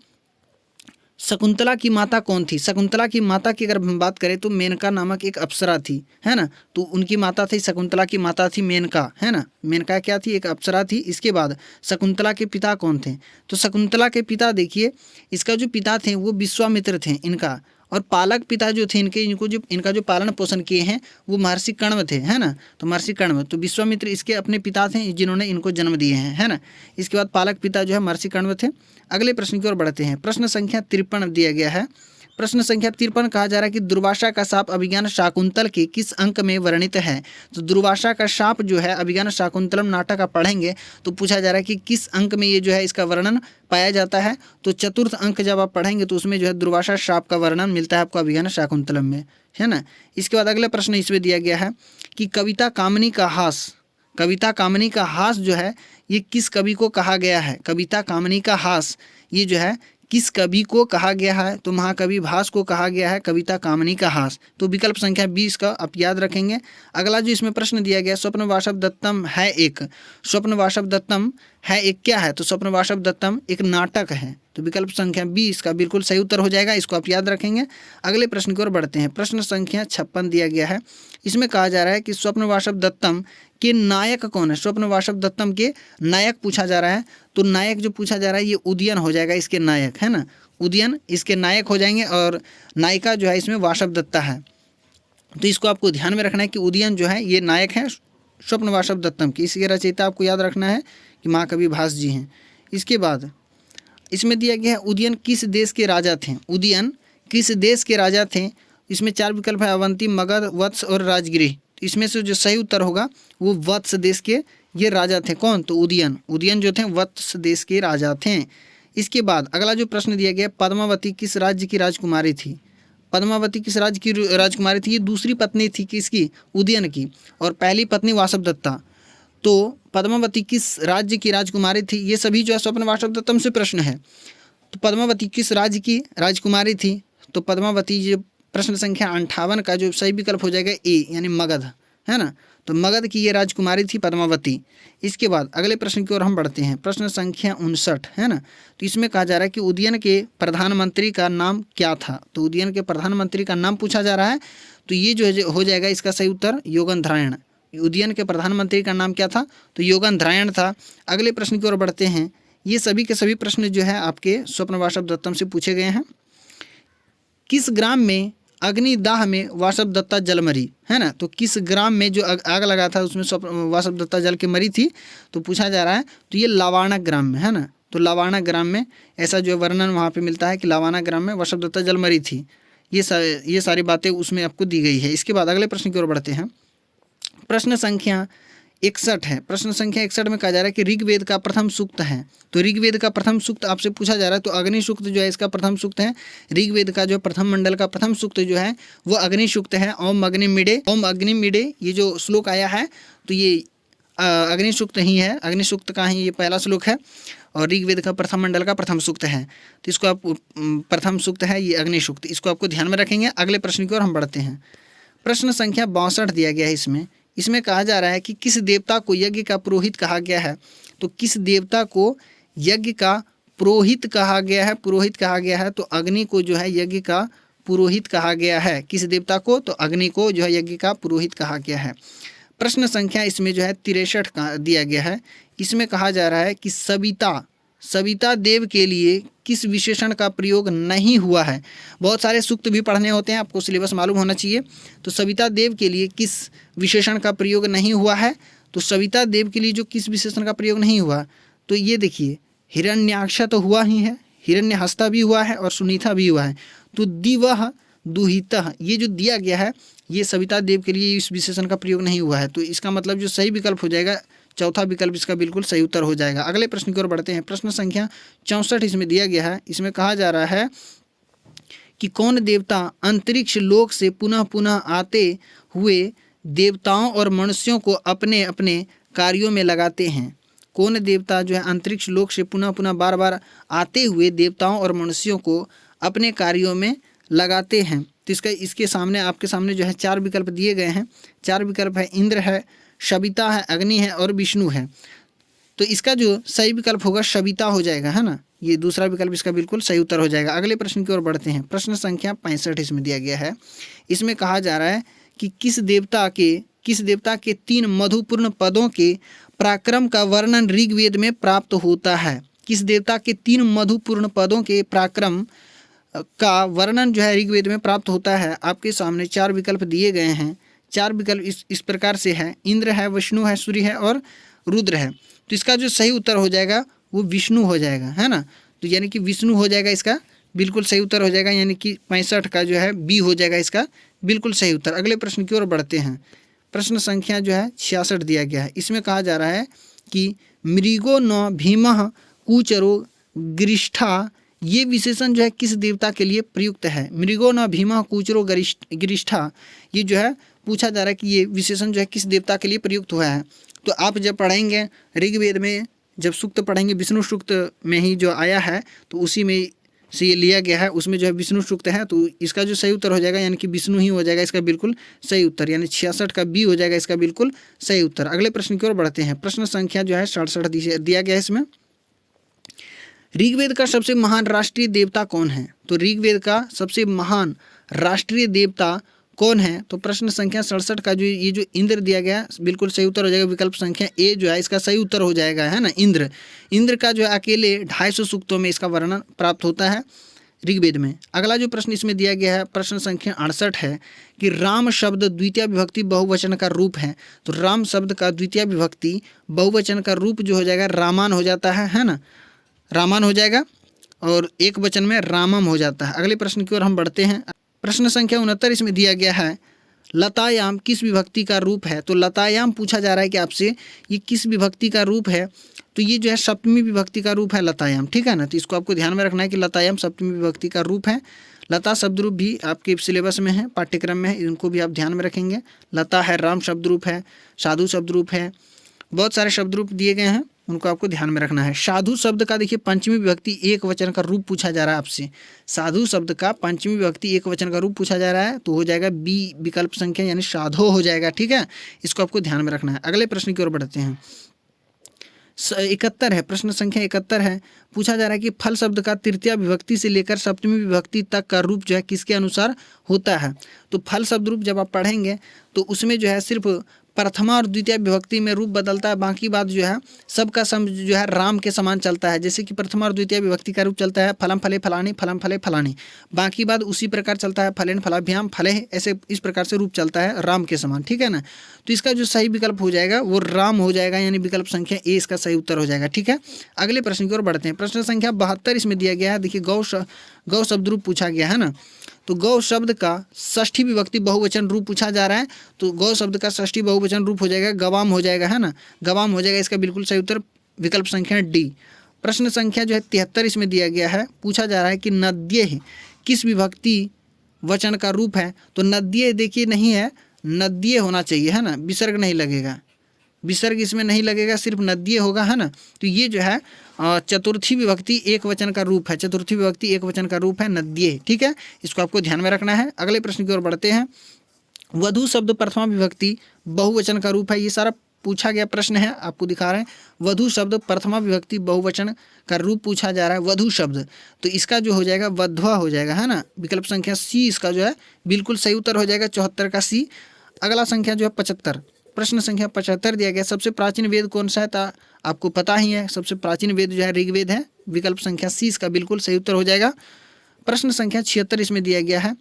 शकुंतला की माता कौन थी? शकुंतला की माता की अगर हम बात करें तो मेनका नामक एक अप्सरा थी, है ना। तो उनकी माता थी, शकुंतला की माता थी मेनका, है ना। मेनका क्या थी? एक अप्सरा थी। इसके बाद शकुंतला के पिता कौन थे? तो शकुंतला के पिता देखिए, इसका जो पिता थे वो विश्वामित्र थे इनका, और पालक पिता जो थे इनका जो पालन पोषण किए हैं वो महर्षि कण्व थे, है ना। तो महर्षि कण्व, तो विश्वामित्र इसके अपने पिता थे जिन्होंने इनको जन्म दिए हैं, है ना। इसके बाद पालक पिता जो है महर्षि कण्व थे। अगले प्रश्न की ओर बढ़ते हैं। प्रश्न संख्या 53 दिया गया है। प्रश्न संख्या 53 कहा जा रहा है कि दुर्वासा का शाप अभिज्ञान शाकुंतल के किस अंक में वर्णित है? तो दुर्वासा का शाप जो है अभिज्ञान शाकुंतलम नाटक आप पढ़ेंगे तो पूछा जा रहा है कि किस अंक में ये जो है इसका वर्णन पाया जाता है? तो चतुर्थ अंक जब आप पढ़ेंगे तो उसमें जो है दुर्वासा शाप का वर्णन मिलता है आपको अभिज्ञान शाकुंतलम में, है ना। इसके बाद अगला प्रश्न इसमें दिया गया है कि कविता कामिनी का हास जो है ये किस कवि को कहा गया है? कविता कामिनी का हास ये जो है किस कवि को कहा गया है? तो महाकवि भास को कहा गया है कविता कामिनी का हास। तो विकल्प संख्या 20 का आप याद रखेंगे। अगला जो इसमें प्रश्न दिया गया, स्वप्न वासव दत्तम है एक। स्वप्न वासव दत्तम है एक क्या है? तो स्वप्न वासव दत्तम एक नाटक है। तो विकल्प संख्या 20 का बिल्कुल सही उत्तर हो जाएगा, इसको आप याद रखेंगे। अगले प्रश्न की ओर बढ़ते हैं। प्रश्न संख्या 56 दिया गया है। इसमें कहा जा रहा है कि स्वप्न वासव दत्तम के नायक कौन है? स्वप्न वासव दत्तम के नायक पूछा जा रहा है। तो नायक जो पूछा जा रहा है ये उदयन हो जाएगा इसके नायक, है ना। उदयन इसके नायक हो जाएंगे और नायिका जो है इसमें वासव दत्ता है। तो इसको आपको ध्यान में रखना है कि उदयन जो है ये नायक है स्वप्न वासव दत्तम की। इसके रचयिता आपको याद रखना है कि महाकवि भास जी हैं। इसके बाद इसमें दिया गया है उदयन किस देश के राजा थे? उदयन किस देश के राजा थे? इसमें 4 विकल्प है, अवंती, मगध, वत्स और राजगिरी। इसमें से जो सही उत्तर होगा वो वत्स देश के ये राजा थे। कौन? तो उदयन जो थे वत्स देश के राजा थे। इसके बाद अगला जो प्रश्न दिया गया, पद्मावती किस राज्य की राजकुमारी थी? पद्मावती किस राज्य की राजकुमारी थी? ये दूसरी पत्नी थी किसकी? उदयन की, और पहली पत्नी वासव दत्ता। तो पद्मावती किस राज्य की राजकुमारी थी? ये सभी जो है स्वप्न वासव दत्तम से प्रश्न है। तो पद्मावती किस राज्य की राजकुमारी थी? तो पद्मावती जो प्रश्न संख्या 58 का जो सही विकल्प हो जाएगा ए यानी मगध, है ना। तो मगध की ये राजकुमारी थी पद्मावती। इसके बाद अगले प्रश्न की ओर हम बढ़ते हैं, प्रश्न संख्या 59, है ना। तो इसमें कहा जा रहा है कि उदयन के प्रधानमंत्री का नाम क्या था। तो उदयन के प्रधानमंत्री का नाम पूछा जा रहा है, तो ये जो हो जाएगा इसका सही उत्तर योगेंद्रायण। उदयन के प्रधानमंत्री का नाम क्या था, तो योगेंद्रायण था। अगले प्रश्न की ओर बढ़ते हैं। ये सभी के सभी प्रश्न जो है आपके स्वप्न वासव दत्तम से पूछे गए हैं। किस ग्राम में अग्निदाह में वासव दत्ता जल मरी, है ना। तो किस ग्राम में जो आग लगा था उसमें वासव दत्ता जल के मरी थी, तो पूछा जा रहा है। तो ये लावाना ग्राम में, है ना। तो लावाना ग्राम में ऐसा जो वर्णन वहाँ पे मिलता है कि लावाना ग्राम में वासव दत्ता जल मरी थी। ये सारी बातें उसमें आपको दी गई है। इसके बाद अगले प्रश्न की ओर बढ़ते हैं। प्रश्न संख्या 61 है। प्रश्न संख्या 61 में कहा जा रहा है कि ऋग्वेद का प्रथम सूक्त है। तो ऋग्वेद का प्रथम सूक्त आपसे पूछा जा रहा है, तो अग्नि सूक्त जो है इसका प्रथम सूक्त है। ऋग्वेद का जो प्रथम मंडल का प्रथम सूक्त जो है वो अग्नि सूक्त है। ओम अग्नि मिडे ये जो श्लोक आया है, तो ये अग्नि सूक्त ही है। अग्नि सूक्त का ही ये पहला श्लोक है और ऋग्वेद का प्रथम मंडल का प्रथम सूक्त है। तो इसको आप प्रथम सूक्त है ये अग्नि सूक्त, इसको आपको ध्यान में रखेंगे। अगले प्रश्न की ओर हम बढ़ते हैं। प्रश्न संख्या 62 दिया गया है। इसमें कहा जा रहा है कि किस देवता को यज्ञ का पुरोहित कहा गया है। तो किस देवता को यज्ञ का पुरोहित कहा गया है, पुरोहित कहा गया है, तो अग्नि को जो है यज्ञ का पुरोहित कहा गया है। किस देवता को, तो अग्नि को जो है यज्ञ का पुरोहित कहा गया है। प्रश्न संख्या इसमें जो है 63 का दिया गया है। इसमें कहा जा रहा है कि सविता देव के लिए किस विशेषण का प्रयोग नहीं हुआ है। बहुत सारे सूक्त भी पढ़ने होते हैं, आपको सिलेबस मालूम होना चाहिए। तो सविता देव के लिए किस विशेषण का प्रयोग नहीं हुआ है, तो सविता देव के लिए जो किस विशेषण का प्रयोग नहीं हुआ, तो ये देखिए हिरण्याक्ष तो हुआ ही है, हिरण्यहस्ता भी हुआ है और सुनीता भी हुआ है। तो दिवह दुहितः ये जो दिया गया है ये सविता देव के लिए इस विशेषण का प्रयोग नहीं हुआ है। तो इसका मतलब जो सही विकल्प हो जाएगा चौथा विकल्प इसका बिल्कुल सही उत्तर हो जाएगा। अगले प्रश्न की ओर बढ़ते हैं। प्रश्न संख्या 64 इसमें दिया गया है। इसमें कहा जा रहा है कि कौन देवता अंतरिक्ष लोक से पुनः पुनः आते हुए देवताओं और मनुष्यों को अपने अपने कार्यों में लगाते हैं। कौन देवता जो है अंतरिक्ष लोक से पुनः पुनः बार बार आते हुए देवताओं और मनुष्यों को अपने कार्यों में लगाते हैं। तो इसके सामने आपके सामने जो है 4 विकल्प दिए गए हैं। 4 विकल्प है, इंद्र है, सविता है, अग्नि है और विष्णु है। तो इसका जो सही विकल्प होगा सविता हो जाएगा, है ना। ये दूसरा विकल्प इसका बिल्कुल सही उत्तर हो जाएगा। अगले प्रश्न की ओर बढ़ते हैं। प्रश्न संख्या 65 इसमें दिया गया है। इसमें कहा जा रहा है कि किस देवता के 3 मधुपूर्ण पदों के पराक्रम का वर्णन ऋग्वेद में प्राप्त होता है। किस देवता के 3 मधुपूर्ण पदों के पराक्रम का वर्णन जो है ऋग्वेद में प्राप्त होता है। आपके सामने 4 विकल्प दिए गए हैं। 4 विकल्प इस प्रकार से है, इंद्र है, विष्णु है, सूर्य है और रुद्र है। तो इसका जो सही उत्तर हो जाएगा वो विष्णु हो जाएगा, है ना। तो यानी कि विष्णु हो जाएगा, इसका बिल्कुल सही उत्तर हो जाएगा। यानी कि 65 का जो है बी हो जाएगा इसका बिल्कुल सही उत्तर। अगले प्रश्न की ओर बढ़ते हैं। प्रश्न संख्या जो है 66 दिया गया है। इसमें कहा जा रहा है कि मृगो न भीमः कूचरो गिरिष्ठा ये विशेषण जो है किस देवता के लिए प्रयुक्त है। मृगो न भीमः कूचरो गिरिष्ठा ये जो है पूछा जा रहा है कि ये विशेषण जो है किस देवता के लिए प्रयुक्त हुआ है। तो आप जब पढ़ेंगे ऋग्वेद में, जब सूक्त पढ़ेंगे विष्णु सूक्त में ही जो आया है तो उसी में से ये लिया गया है, उसमें जो है विष्णु सूक्त है। तो इसका जो सही उत्तर हो जाएगा यानी कि विष्णु ही हो जाएगा इसका बिल्कुल सही उत्तर, यानी 66 का बी हो जाएगा इसका बिल्कुल सही उत्तर। अगले प्रश्न की ओर बढ़ते हैं। प्रश्न संख्या जो है 67 दिया गया है। इसमें ऋग्वेद का सबसे महान राष्ट्रीय देवता कौन है। तो ऋग्वेद का सबसे महान राष्ट्रीय देवता कौन है। तो प्रश्न संख्या 67 का जो इंद्र दिया गया बिल्कुल सही उत्तर हो जाएगा। विकल्प संख्या ए जो है इसका सही उत्तर हो जाएगा, है ना। इंद्र का जो है अकेले 250 सूक्तों में इसका वर्णन प्राप्त होता है ऋग्वेद में। अगला जो प्रश्न इसमें दिया गया है प्रश्न संख्या 68 है कि राम शब्द द्वितीय विभक्ति बहुवचन का रूप है। तो राम शब्द का द्वितीय विभक्ति बहुवचन का रूप जो हो जाएगा रामान हो जाता है ना। रामान हो जाएगा और एक वचन में रामम हो जाता है। अगले प्रश्न की ओर हम बढ़ते हैं। प्रश्न संख्या 69 इसमें दिया गया है लतायाम किस विभक्ति का रूप है। तो लतायाम पूछा जा रहा है कि आपसे ये किस विभक्ति का रूप है। तो ये जो है सप्तमी विभक्ति का रूप है लतायाम, ठीक है ना। तो इसको आपको ध्यान में रखना है कि लतायाम सप्तमी विभक्ति का रूप है। लता शब्द रूप भी आपके सिलेबस में है, पाठ्यक्रम में है, इनको भी आप ध्यान में रखेंगे। लता है, राम शब्द रूप है, साधु शब्द रूप है, बहुत सारे शब्द रूप दिए गए हैं। उनको आपको ध्यान में रखना है। साधु शब्द का देखिए पंचमी विभक्ति एक वचन का रूप पूछा जा रहा है आपसे। साधु शब्द का पंचमी विभक्ति एक वचन का रूप पूछा जा रहा है तो हो जाएगा बी विकल्प संख्या यानी साधो हो जाएगा। ठीक है, इसको आपको ध्यान में रखना है। अगले प्रश्न की ओर बढ़ते हैं। 71 है, प्रश्न संख्या 71 है। पूछा जा रहा है कि फल शब्द का तृतीया विभक्ति से लेकर सप्तमी विभक्ति तक का रूप जो है किसके अनुसार होता है। तो फल शब्द रूप जब आप पढ़ेंगे तो उसमें जो है सिर्फ प्रथमा और द्वितीय विभक्ति में रूप बदलता है, बाकी बात जो है सबका सम जो है राम के समान चलता है। जैसे कि प्रथमा और द्वितीय विभक्ति का रूप चलता है फलम फले फलानी, फलम फले फलानी, बाकी बात उसी प्रकार चलता है फलेन फलाभ्याम फले, ऐसे इस प्रकार से रूप चलता है राम के समान। ठीक है ना, तो इसका जो सही विकल्प हो जाएगा वो राम हो जाएगा, यानी विकल्प संख्या ए इसका सही उत्तर हो जाएगा। ठीक है, अगले प्रश्न की ओर बढ़ते हैं। प्रश्न संख्या 72 इसमें दिया गया है। देखिए गौ शब्द रूप पूछा गया है ना, तो गौ शब्द का षष्ठी विभक्ति बहुवचन रूप पूछा जा रहा है। तो गौ शब्द का षष्ठी बहुवचन रूप हो जाएगा गवाम हो जाएगा, है ना, गवाम हो जाएगा। इसका बिल्कुल सही उत्तर विकल्प संख्या डी। प्रश्न संख्या जो है 73 इसमें दिया गया है। पूछा जा रहा है कि नद्य किस विभक्ति वचन का रूप है। तो नद्य देखिए नहीं है, नद्य होना चाहिए, है ना, विसर्ग नहीं लगेगा, विसर्ग इसमें नहीं लगेगा, सिर्फ नद्य होगा, है ना। तो ये जो है चतुर्थी विभक्ति एक वचन का रूप है, चतुर्थी विभक्ति एक वचन का रूप है नद्य। ठीक है, इसको आपको ध्यान में रखना है। अगले प्रश्न की ओर बढ़ते हैं। वधु शब्द प्रथमा विभक्ति बहुवचन का रूप है। ये सारा पूछा गया प्रश्न है, आपको दिखा रहे हैं। वधु शब्द प्रथमा विभक्ति बहुवचन का रूप पूछा जा रहा है, वधु शब्द। तो इसका जो हो जाएगा वध्वा हो जाएगा, है ना, विकल्प संख्या सी इसका जो है बिल्कुल सही उत्तर हो जाएगा, 74 का सी। अगला संख्या जो है 75, प्रश्न संख्या 75 दिया गया। सबसे प्राचीन वेद कौन सा है, तो आपको पता ही है, सबसे प्राचीन वेद जो है ऋग्वेद है, विकल्प संख्या सी इसका बिल्कुल सही उत्तर हो जाएगा। प्रश्न संख्या 76 इसमें दिया गया है।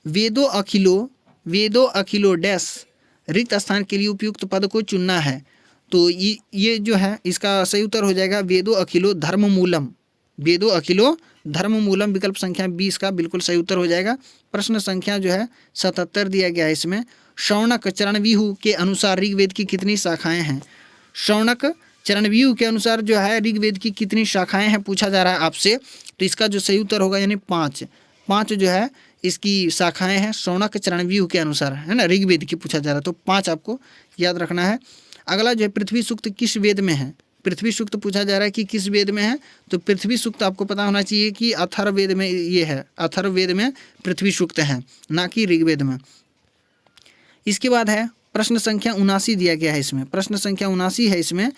वेदो अखिलो डैश रिक्त स्थान के लिए उपयुक्त पद को चुनना है। तो ये जो है इसका सही उत्तर हो जाएगा वेदो अखिलो धर्म मूलम, वेदो अखिलो धर्म मूलम, विकल्प संख्या 20 का बिल्कुल सही उत्तर हो जाएगा। प्रश्न संख्या जो है 77 दिया गया है। इसमें शौनक चरणव्यूह के अनुसार ऋग्वेद की कितनी शाखाएं हैं। शौनक चरणव्यूह के अनुसार जो है ऋग्वेद की कितनी शाखाएं हैं पूछा जा रहा है आपसे। तो इसका जो सही उत्तर होगा यानी 5 जो है इसकी शाखाएं हैं शौनक चरणव्यूह के अनुसार, है ना, ऋग्वेद की पूछा जा रहा है, तो 5 आपको याद रखना है। अगला जो है पृथ्वी सूक्त किस वेद में है। पृथ्वी सूक्त पूछा जा रहा है कि किस वेद में है। तो पृथ्वी सूक्त आपको पता होना चाहिए कि अथर्ववेद में ये है, अथर्ववेद में पृथ्वी सूक्त है, ना कि ऋग्वेद में। इसके बाद है प्रश्न संख्या 79 दिया गया है। इसमें प्रश्न संख्या 79 है इसमें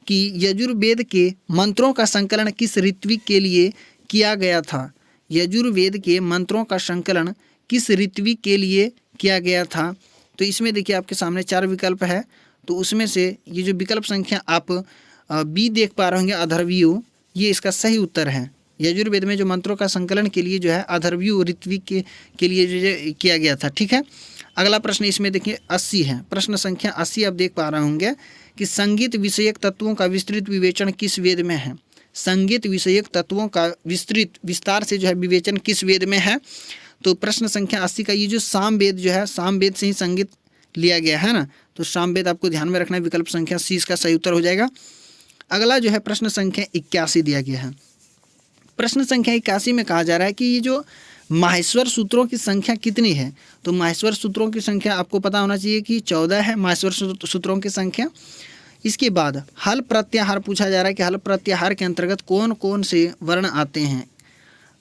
कि यजुर्वेद के मंत्रों का संकलन किस ऋत्विक के लिए किया गया था। यजुर्वेद के मंत्रों का संकलन किस ऋत्विक के लिए किया गया था। तो इसमें देखिए आपके सामने 4 विकल्प है, तो उसमें से ये जो विकल्प संख्या आप बी देख पा रहे होंगे अथर्वव्यूह, ये इसका सही उत्तर है। यजुर्वेद में जो मंत्रों का संकलन के लिए जो है अथर्वव्यूह ऋत्विक के लिए जो किया गया था। ठीक है, अगला प्रश्न इसमें देखिए 80 है। प्रश्न संख्या 80 आप देख पा रहे होंगे कि संगीत विषयक तत्वों का विस्तृत विवेचन किस वेद में है। संगीत विषयक तत्वों का विस्तार से जो है विवेचन किस वेद में है। तो प्रश्न संख्या 80 का ये जो सामवेद जो है, सामवेद से ही संगीत लिया गया है ना, तो सामवेद आपको ध्यान में रखना है, विकल्प संख्या सी इसका सही उत्तर हो जाएगा। अगला जो है प्रश्न संख्या 81 दिया गया है। प्रश्न संख्या 81 में कहा जा रहा है कि ये जो माहेश्वर सूत्रों की संख्या कितनी है। तो माहेश्वर सूत्रों की संख्या आपको पता होना चाहिए कि 14 है माहेश्वर सूत्रों की संख्या। इसके बाद हल प्रत्याहार पूछा जा रहा है कि हल प्रत्याहार के अंतर्गत कौन कौन से वर्ण आते हैं।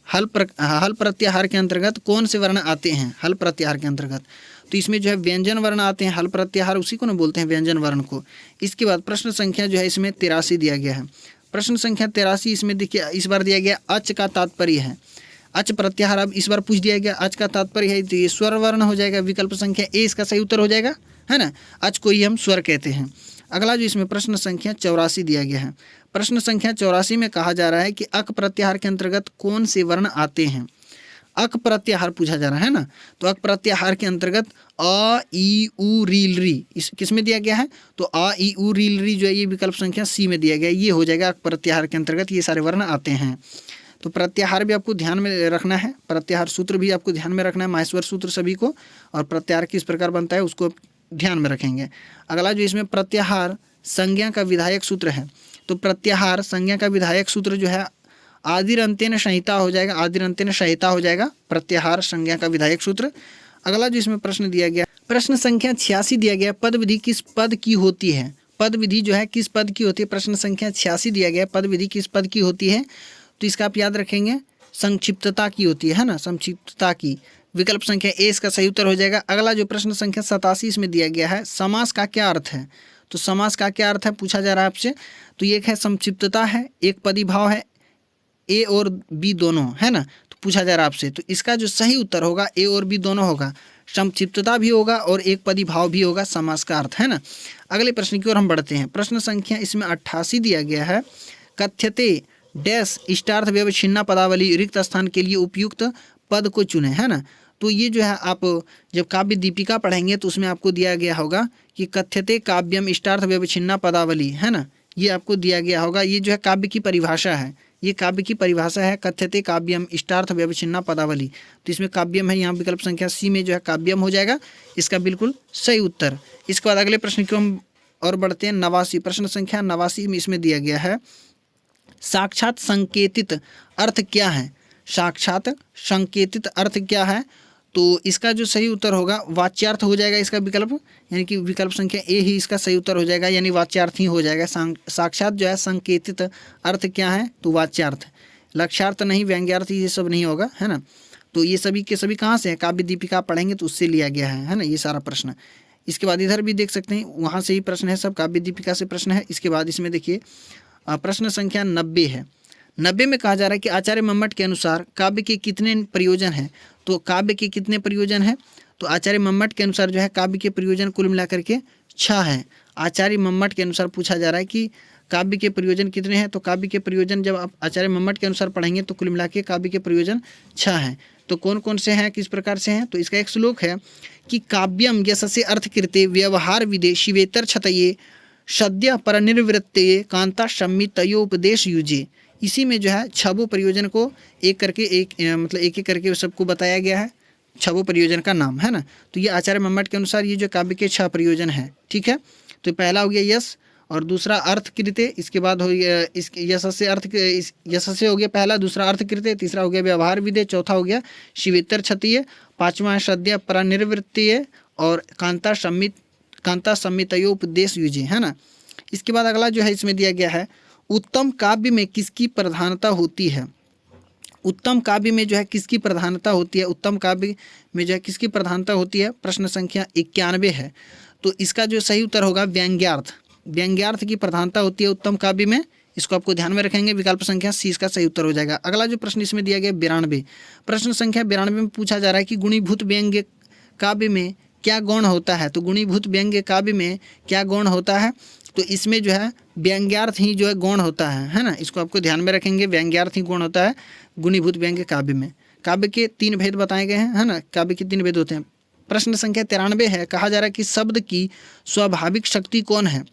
हल प्रत्याहार के अंतर्गत कौन से वर्ण आते हैं। हल प्रत्याहार के अंतर्गत तो इसमें जो है व्यंजन वर्ण आते हैं, हल प्रत्याहार उसी को ना बोलते हैं व्यंजन वर्ण को। इसके बाद प्रश्न संख्या जो है इसमें 83 दिया गया है। प्रश्न संख्या 83 इसमें देखिए इस बार दिया गया अच का तात्पर्य है। अच प्रत्याहार अब इस बार पूछ दिया गया अच का तात्पर्य है, तो ये स्वर वर्ण हो जाएगा, विकल्प संख्या ए इसका सही उत्तर हो जाएगा, है ना। अच को ही हम स्वर कहते हैं। अगला जो इसमें प्रश्न संख्या 84 दिया गया है। प्रश्न संख्या 84 में कहा जा रहा है कि अक प्रत्याहार के अंतर्गत कौन से वर्ण आते हैं। अक प्रत्याहार पूछा जा रहा है ना, तो अक प्रत्याहार के अंतर्गत अ ई उ रील री इस किस में दिया गया है। तो अ ई उ रील री जो है ये विकल्प संख्या सी में दिया गया है, ये हो जाएगा अक प्रत्याहार के अंतर्गत ये सारे वर्ण आते हैं। तो प्रत्याहार भी आपको ध्यान में रखना है, प्रत्याहार सूत्र भी आपको ध्यान में रखना है, माहेश्वर सूत्र सभी को, और प्रत्याहार किस प्रकार बनता है उसको ध्यान में रखेंगे। अगला जो इसमें प्रत्याहार संज्ञा का विधायक सूत्र है। तो प्रत्याहार संज्ञा का विधायक सूत्र जो है आदिरंत्येन संहिता हो जाएगा, आदिरंत्येन संहिता हो जाएगा प्रत्याहार संज्ञा का विधायक सूत्र। अगला जो इसमें प्रश्न दिया गया प्रश्न संख्या 86 दिया गया, पद विधि किस पद की होती है। पद विधि जो है किस पद की होती है, प्रश्न संख्या 86 दिया गया है, पद विधि किस पद की होती है, तो इसका आप याद रखेंगे संक्षिप्तता की होती है ना, संक्षिप्तता की। विकल्प संख्या ए इसका सही उत्तर हो जाएगा। अगला जो प्रश्न संख्या 87 इसमें दिया गया है, समास का क्या अर्थ है, तो समास का क्या अर्थ है पूछा जा रहा है आपसे, तो ये है संक्षिप्तता है, एक पदी भाव है, ए और बी दोनों है ना, तो पूछा जा रहा है आपसे, तो इसका जो सही उत्तर होगा ए और बी दोनों होगा, संक्षिप्तता भी होगा और एक पदी भाव भी होगा, समास का अर्थ है ना। अगले प्रश्न की ओर हम बढ़ते हैं। प्रश्न संख्या इसमें 88 दिया गया है, कथ्यते डैश इष्टार्थ व्यवच्छिन्ना पदावली रिक्त स्थान के लिए उपयुक्त पद को चुने, है ना। तो ये जो है आप जब काव्य दीपिका पढ़ेंगे तो उसमें आपको दिया गया होगा कि कथ्यते काव्यम इष्टार्थ व्यवच्छिन्ना पदावली, है ना, ये आपको दिया गया होगा। ये जो है काव्य की परिभाषा है, ये काव्य की परिभाषा है, कथ्यते काव्यम इष्टार्थ व्यवच्छिन्ना पदावली। तो इसमें काव्यम है, यहाँ विकल्प संख्या सी में जो है काव्यम हो जाएगा इसका बिल्कुल सही उत्तर। इसके बाद अगले प्रश्न की हम और बढ़ते हैं। 89 प्रश्न संख्या 89 में इसमें दिया गया है, साक्षात संकेतित अर्थ क्या है, साक्षात संकेतित अर्थ क्या है, तो इसका जो सही उत्तर होगा वाच्यार्थ हो जाएगा इसका विकल्प, यानी कि विकल्प संख्या ए ही इसका सही उत्तर हो जाएगा, यानी वाच्यार्थ ही हो जाएगा। साक्षात जो है संकेतित अर्थ क्या है, तो वाच्यार्थ, लक्ष्यार्थ नहीं, व्यंग्यार्थ ये सब नहीं होगा, है ना। तो ये सभी के सभी कहाँ से है, काव्य दीपिका पढ़ेंगे तो उससे लिया गया है ना, ये सारा प्रश्न। इसके बाद इधर भी देख सकते हैं, वहाँ से ही प्रश्न है, सब काव्य दीपिका से प्रश्न है। इसके बाद इसमें देखिए प्रश्न संख्या 90 है। 90 में कहा जा रहा है कि आचार्य मम्मट के अनुसार काव्य के कितने प्रयोजन हैं, तो काव्य के कितने प्रयोजन हैं, तो आचार्य मम्मट के अनुसार जो है काव्य के प्रयोजन कुल मिलाकर के 6 हैं। आचार्य मम्मट के अनुसार पूछा जा रहा है कि काव्य के प्रयोजन कितने हैं, तो काव्य के प्रयोजन जब आप आचार्य मम्मट के अनुसार पढ़ेंगे तो कुल मिला के काव्य के प्रयोजन 6 हैं। तो कौन कौन से हैं, किस प्रकार से हैं, तो इसका एक श्लोक है कि काव्यम यशसे अर्थकृते व्यवहार विदे शिवेतर क्षतये सद्य परनिर्वृत्ते कांता संमितयोपदेश युजे। इसी में जो है छबो प्रयोजन को एक करके मतलब एक करके सबको बताया गया है, छबो प्रयोजन का नाम, है ना। तो ये आचार्य मम्मट के अनुसार ये जो काव्य के 6 प्रयोजन हैं, ठीक है। तो पहला हो गया यश, और दूसरा अर्थकृते, इसके बाद हो गया इसके यश से हो गया पहला, दूसरा अर्थकृते, तीसरा हो गया व्यवहार विदे, चौथा हो गया शिवेतर क्षत्रिय, पांचवा है सद्य परनिर्वृत्तीय, और कांता संमितयोपदेश युजे, है ना। इसके बाद अगला जो है इसमें दिया गया है, उत्तम काव्य में किसकी प्रधानता होती है, उत्तम काव्य में जो है किसकी प्रधानता होती है, उत्तम काव्य में जो है किसकी प्रधानता होती है, प्रश्न संख्या 91 है। तो इसका जो सही उत्तर होगा व्यंग्यार्थ, व्यंग्यार्थ की प्रधानता होती है उत्तम काव्य में, इसको आपको ध्यान में रखेंगे, विकल्प संख्या सी इसका सही उत्तर हो जाएगा। अगला जो प्रश्न इसमें दिया गया 92, प्रश्न संख्या 92 में पूछा जा रहा है कि गुणीभूत व्यंग्य काव्य में क्या गौण होता है, तो गुणीभूत व्यंग्य काव्य में क्या गौण होता है, तो इसमें जो है व्यंग्यार्थ ही जो है गौण होता है ना, इसको आपको ध्यान में रखेंगे, व्यंग्यार्थ ही गौण होता है गुणीभूत व्यंग्य काव्य में। काव्य के 3 भेद बताए गए हैं, है ना, काव्य के 3 भेद होते हैं। प्रश्न संख्या 93 है, कहा जा रहा है कि शब्द की स्वाभाविक शक्ति कौन है,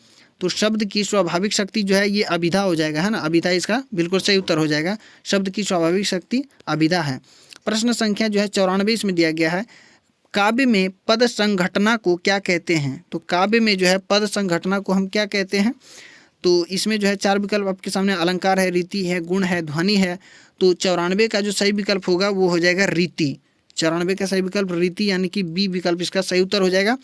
तो शब्द की स्वाभाविक शक्ति जो है ये अभिधा हो जाएगा, है ना, अभिधा इसका बिल्कुल सही उत्तर हो जाएगा, शब्द की स्वाभाविक शक्ति अभिधा है। प्रश्न संख्या जो है 94 इसमें दिया गया है, काव्य में पद संघटना को क्या कहते हैं, तो काव्य में जो है पद संघटना को हम क्या कहते हैं, तो इसमें जो है 4 विकल्प आपके सामने, अलंकार है, रीति है, गुण है, ध्वनि है। तो 94 का जो सही विकल्प होगा वो हो जाएगा रीति, 94 का सही विकल्प रीति, यानी कि बी विकल्प इसका सही उत्तर हो जाएगा।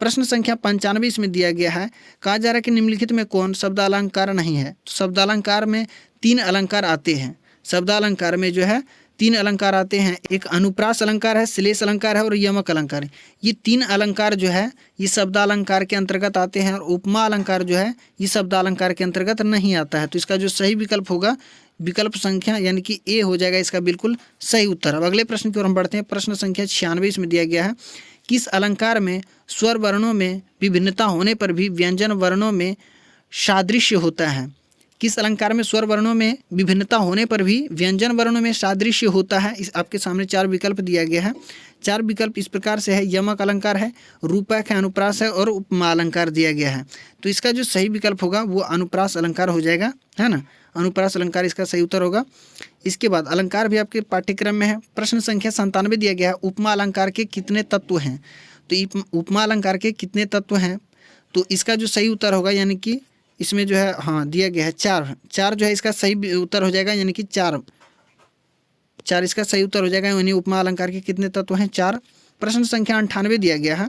प्रश्न संख्या 95 इसमें दिया गया है, कहा जा रहा है कि निम्नलिखित में कौन शब्दालंकार नहीं है, तो शब्दालंकार में 3 अलंकार आते हैं, शब्दालंकार में जो है 3 अलंकार आते हैं, एक अनुप्रास अलंकार है, श्लेष अलंकार है और यमक अलंकार है। ये 3 अलंकार जो है ये शब्दालंकार के अंतर्गत आते हैं, और उपमा अलंकार जो है ये शब्दालंकार के अंतर्गत नहीं आता है। तो इसका जो सही विकल्प होगा विकल्प संख्या यानी कि ए हो जाएगा इसका बिल्कुल सही उत्तर। अब अगले प्रश्न की ओर हम बढ़ते हैं। प्रश्न संख्या 96 इसमें दिया गया है, किस अलंकार में स्वर वर्णों में विभिन्नता होने पर भी व्यंजन वर्णों में सादृश्य होता है, किस अलंकार में स्वर वर्णों में विभिन्नता होने पर भी व्यंजन वर्णों में सादृश्य होता है। इस आपके सामने 4 विकल्प दिया गया है, 4 विकल्प इस प्रकार से है, यमक अलंकार है, रूपक है, अनुप्रास है और उपमा अलंकार दिया गया है। तो इसका जो सही विकल्प होगा वो अनुप्रास अलंकार हो जाएगा, है ना, अनुप्रास अलंकार इसका सही उत्तर होगा। इसके बाद अलंकार भी आपके पाठ्यक्रम में है। प्रश्न संख्या 97 दिया गया है, उपमा अलंकार के कितने तत्व हैं, तो उपमा अलंकार के कितने तत्व हैं, तो इसका जो सही उत्तर होगा यानी कि इसमें जो है हाँ दिया गया है 4 जो है इसका सही उत्तर हो जाएगा, यानी कि 4 इसका सही उत्तर हो जाएगा, यानी उपमा अलंकार के कितने तत्व हैं 4। प्रश्न संख्या 98 दिया गया है,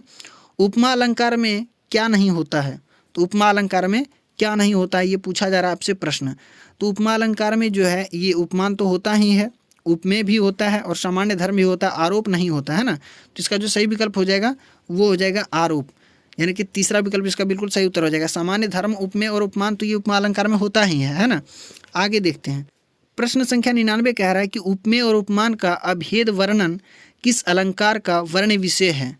उपमा अलंकार में क्या नहीं होता है, तो उपमा अलंकार में क्या नहीं होता है, ये पूछा जा रहा है आपसे प्रश्न। तो उपमा अलंकार में जो है ये उपमान तो होता ही है, उपमेय भी होता है और सामान्य धर्म भी होता है, आरोप नहीं होता है ना। तो इसका जो सही विकल्प हो जाएगा वो हो जाएगा आरोप, यानी कि तीसरा विकल्प इसका बिल्कुल सही उत्तर हो जाएगा। सामान्य धर्म, उपमेय और उपमान तो ये उपमा अलंकार में होता ही है ना। आगे देखते हैं, प्रश्न संख्या 99 कह रहा है कि उपमेय और उपमान का अभेद वर्णन किस अलंकार का वर्ण विषय है।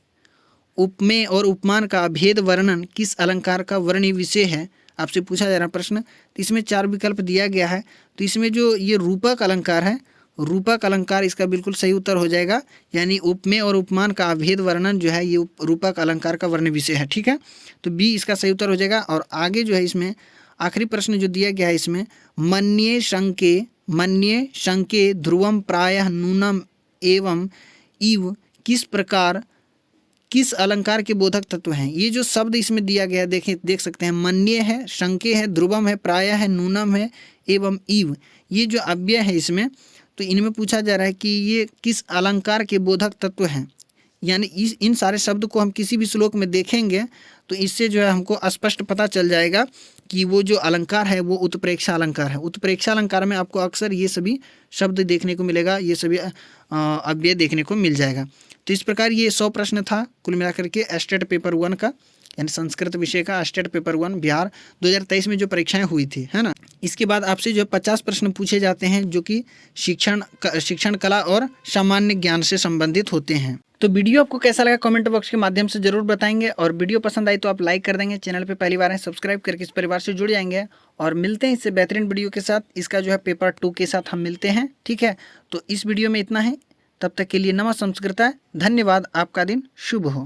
उपमेय और उपमान का अभेद वर्णन किस अलंकार का वर्ण विषय है, आपसे पूछा जा रहा प्रश्न। तो इसमें 4 विकल्प दिया गया है। तो इसमें जो ये रूपक अलंकार है, रूपक अलंकार इसका बिल्कुल सही उत्तर हो जाएगा, यानी उपमेय और उपमान का अभेद वर्णन जो है ये रूपक अलंकार का वर्ण विषय है। ठीक है, तो बी इसका सही उत्तर हो जाएगा। और आगे जो है इसमें आखिरी प्रश्न जो दिया गया है इसमें, मन्ये शंके ध्रुवम प्रायः नूनम एवं इव किस अलंकार के बोधक तत्व हैं। ये जो शब्द इसमें दिया गया है देख सकते हैं, मन्ये है, शंके है, ध्रुवम है, प्रायः है, नूनम है एवं इव, ये जो अव्यय है इसमें, तो इनमें पूछा जा रहा है कि ये किस अलंकार के बोधक तत्व हैं। यानी इन सारे शब्द को हम किसी भी श्लोक में देखेंगे तो इससे जो है हमको स्पष्ट पता चल जाएगा कि वो जो अलंकार है वो उत्प्रेक्षा अलंकार है। उत्प्रेक्षा अलंकार में आपको अक्सर ये सभी शब्द देखने को मिलेगा, ये सभी अव्यय देखने को मिल जाएगा। तो इस प्रकार ये 100 प्रश्न था कुल मिलाकर के स्टेट पेपर 1 का, यानी संस्कृत विषय का स्टेट पेपर 1 बिहार 2023 में जो परीक्षाएं हुई थी, है ना। इसके बाद आपसे जो 50 प्रश्न पूछे जाते हैं जो कि शिक्षण कला और सामान्य ज्ञान से संबंधित होते हैं। तो वीडियो आपको कैसा लगा कमेंट बॉक्स के माध्यम से जरूर बताएंगे, और वीडियो पसंद आई तो आप लाइक कर देंगे। चैनल पे पहली बार है सब्सक्राइब करके इस परिवार से जुड़ जाएंगे, और मिलते हैं इससे बेहतरीन वीडियो के साथ। इसका जो है पेपर 2 के साथ हम मिलते हैं, ठीक है। तो इस वीडियो में इतना है, तब तक के लिए नमः संस्कृताय, धन्यवाद, आपका दिन शुभ हो।